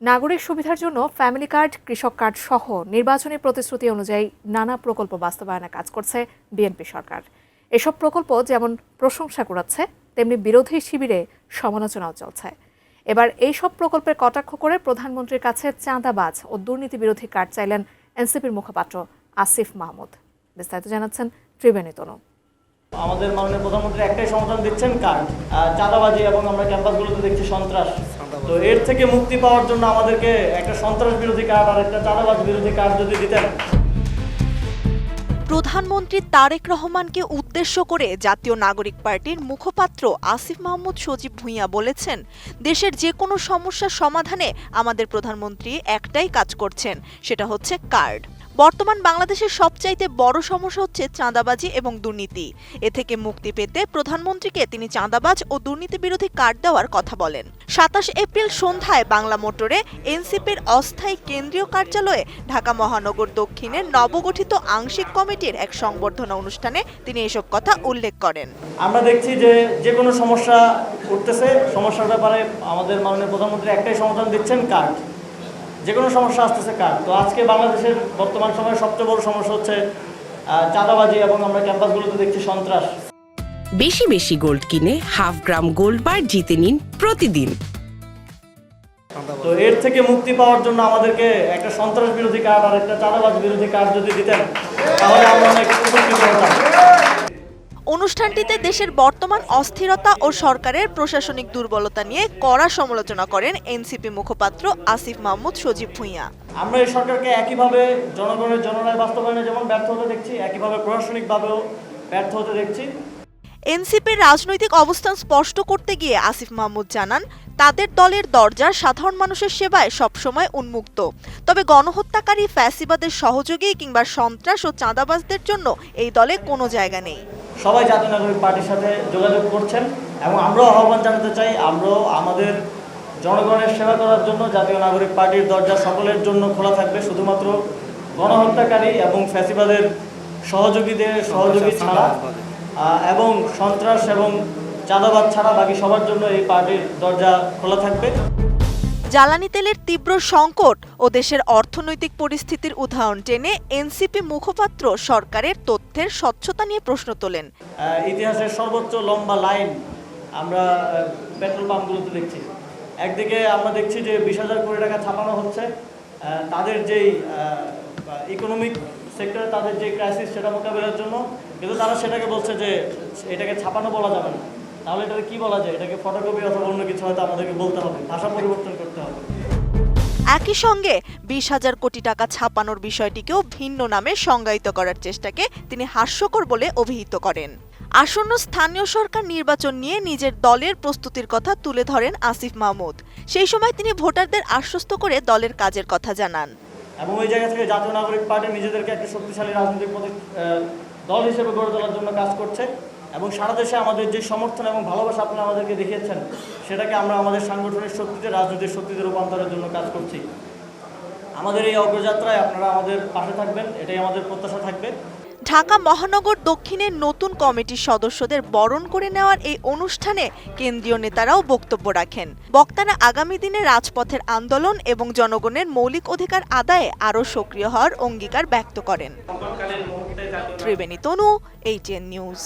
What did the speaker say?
নাগরিক সুবিধার জন্য ফ্যামিলি কার্ড, কৃষক কার্ড সহ নির্বাচনী প্রতিশ্রুতি অনুযায়ী নানা প্রকল্প বাস্তবায়নে কাজ করছে বিএনপি সরকার। এসব প্রকল্প যেমন প্রশংসা কুড়াচ্ছে, তেমনি বিরোধী শিবিরে সমালোচনাও চলছে। এবার এইসব প্রকল্পের কটাক্ষ করে প্রধানমন্ত্রীর কাছে চাঁদাবাজ ও দুর্নীতি বিরোধী কার্ড চাইলেন এনসিপির মুখপাত্র আসিফ মাহমুদ। বিস্তারিত জানাচ্ছেন ত্রিবেণী তনু। আমাদের মাননীয় প্রধানমন্ত্রী একটাই সমাধান দিচ্ছেন, কার্ড। চাঁদাবাজি এবং আমরা ক্যাম্পাসগুলোতে দেখছি সন্ত্রাস। তো এর থেকে মুক্তি পাওয়ার জন্য আমাদেরকে একটা সন্ত্রাস বিরোধী কার্ড আর একটা চাঁদাবাজ বিরোধী কার্ড যদি দিতেন। প্রধানমন্ত্রী তারেক রহমানকে উদ্দেশ্য করে জাতীয় নাগরিক পার্টির মুখপাত্র আসিফ মাহমুদ সজীব ভুঁইয়া বলেছেন, দেশের যে কোনো সমস্যার সমাধানে আমাদের প্রধানমন্ত্রী একটাই কাজ করছেন, সেটা হচ্ছে কার্ড। বর্তমান বাংলাদেশের সবচাইতে বড় সমস্যা হচ্ছে চাঁদাবাজি এবং দুর্নীতি। এ থেকে মুক্তি পেতে প্রধানমন্ত্রীকে তিনি চাঁদাবাজ ও দুর্নীতি বিরোধী কার্ড দেওয়ার কথা বলেন। ২৭ এপ্রিল সন্ধ্যায় বাংলা মোটরে এনসিপির অস্থায়ী কেন্দ্রীয় কার্যালয়ে ঢাকা মহানগর দক্ষিণের নবগঠিত আংশিক কমিটির এক সংবর্ধনা অনুষ্ঠানে তিনি এসব কথা উল্লেখ করেন। আমরা দেখছি যে কোনো সমস্যা উঠতেছে, সমস্যার ব্যাপারে আমাদের মাননীয় প্রধানমন্ত্রী একটাই সমাধান দিচ্ছেন, কার্ড। যে কোনো সমস্যা আসতেছে কার্ড। তো আজকে বাংলাদেশের বর্তমান সময়ে সবচেয়ে বড় সমস্যা হচ্ছে চাঁদাবাজি এবং আমরা ক্যাম্পাসগুলোতে দেখছি সন্ত্রাস। বেশি বেশি গোল্ড কিনে হাফ গ্রাম গোল্ড বার জিতে নিন প্রতিদিন। তো এর থেকে মুক্তি পাওয়ার জন্য আমাদেরকে একটা সন্ত্রাস বিরোধী কার্ড আর একটা চাঁদাবাজ বিরোধী কার্ড যদি দিতেন, তাহলে আমরা অনেক উপকৃত হতাম। অনুষ্ঠানটিতে দেশের বর্তমান অস্থিরতা ও সরকারের প্রশাসনিক দুর্বলতা নিয়ে কড়া সমালোচনা করেন এনসিপি মুখপাত্র আসিফ মাহমুদ সজীব ভুঁইয়া। আমরা এই সরকারকে একইভাবে জনগণের জনরায় বাস্তবায়নে যেমন ব্যর্থ হতে দেখছি, একইভাবে প্রশাসনিকভাবেও ব্যর্থ হতে দেখছি। এনসিপির রাজনৈতিক অবস্থান স্পষ্ট করতে গিয়ে আসিফ মাহমুদ জানান, তাদের দলের দরজা সাধারণ মানুষের সেবায় সবসময় উন্মুক্ত। তবে গণহত্যাকারী, ফ্যাসিবাদের সহযোগী কিংবা সন্ত্রাস ও চাঁদাবাজদের জন্য এই দলে কোনো জায়গা নেই। সবাই জাতীয় নাগরিক পার্টির সাথে যোগাযোগ করছেন এবং আমরাও আহ্বান জানাতে চাই, আমরাও আমাদের জনগণের সেবা করার জন্য জাতীয় নাগরিক পার্টির দরজা সকলের জন্য খোলা থাকবে। শুধুমাত্র গণহত্যাকারী এবং ফ্যাসিবাদের সহযোগী ছাড়া এবং সন্ত্রাস এবং চাঁদাবাজ ছাড়া বাকি সবার জন্য এই পার্টির দরজা খোলা থাকবে। জ্বালানি তেলের তীব্র সংকট ও দেশের অর্থনৈতিক পরিস্থিতির উদাহরণ টেনে এনসিপি মুখপাত্র সরকারের তথ্যের স্বচ্ছতা নিয়ে প্রশ্ন তোলেন। ইতিহাসের সর্বোচ্চ লম্বা লাইন আমরা পেট্রোল পাম্পগুলোতে দেখছি। একদিকে আমরা দেখছি যে 20,000 কোটি টাকা ছাপানো হচ্ছে, তাদের যেই ইকোনমিক সেক্টরে তাদের যে ক্রাইসিস সেটা মোকাবিলার জন্য, কিন্তু তারা সেটাকে বলছে যে এটাকে ছাপানো বলা যাবে না। তাহলে এটাকে কি বলা যায়? এটাকে ফটোকপি অথবা অন্য কিছু হয়তো আমাদেরকে বলতে হবে, ভাষা পরিবর্তন করতে হবে। একই সঙ্গে 20,000 কোটি টাকা ছাপানোর বিষয়টিকেও ভিন্ন নামে সংজ্ঞায়িত করার চেষ্টাকে তিনি হাস্যকর বলে অভিহিত করেন। আসন্ন স্থানীয় সরকার নির্বাচন নিয়ে নিজের দলের প্রস্তুতির কথা তুলে ধরেন আসিফ মাহমুদ। সেই সময় তিনি ভোটারদের আশ্বস্ত করে দলের কাজের কথা জানান। এবং ওই জায়গা থেকে জাতীয় নাগরিক পার্টি নিজেদেরকে একটা শক্তিশালী রাজনৈতিক দল হিসেবে গড়ে তোলার জন্য কাজ করছে এবং সারা দেশে আমাদের যে সমর্থন এবং ভালোবাসা আপনারা আমাদেরকে দেখিয়েছেন, সেটাকে আমরা আমাদের সাংগঠনিক শক্তিতে, রাজনৈতিক শক্তিতে রূপান্তরের জন্য কাজ করছি। আমাদের এই অগ্রযাত্রায় আপনারা আমাদের পাশে থাকবেন, এটাই আমাদের প্রত্যাশা থাকবে। ঢাকা মহানগর দক্ষিণের নতুন কমিটির সদস্যদের বরণ করে নেওয়ার এই অনুষ্ঠানে কেন্দ্রীয় নেতারাও বক্তব্য রাখেন। বক্তারা আগামী দিনে রাজপথের আন্দোলন এবং জনগণের মৌলিক অধিকার আদায়ে আরও সক্রিয় হওয়ার অঙ্গীকার ব্যক্ত করেন। ত্রিবেণী তনু, ATN নিউজ।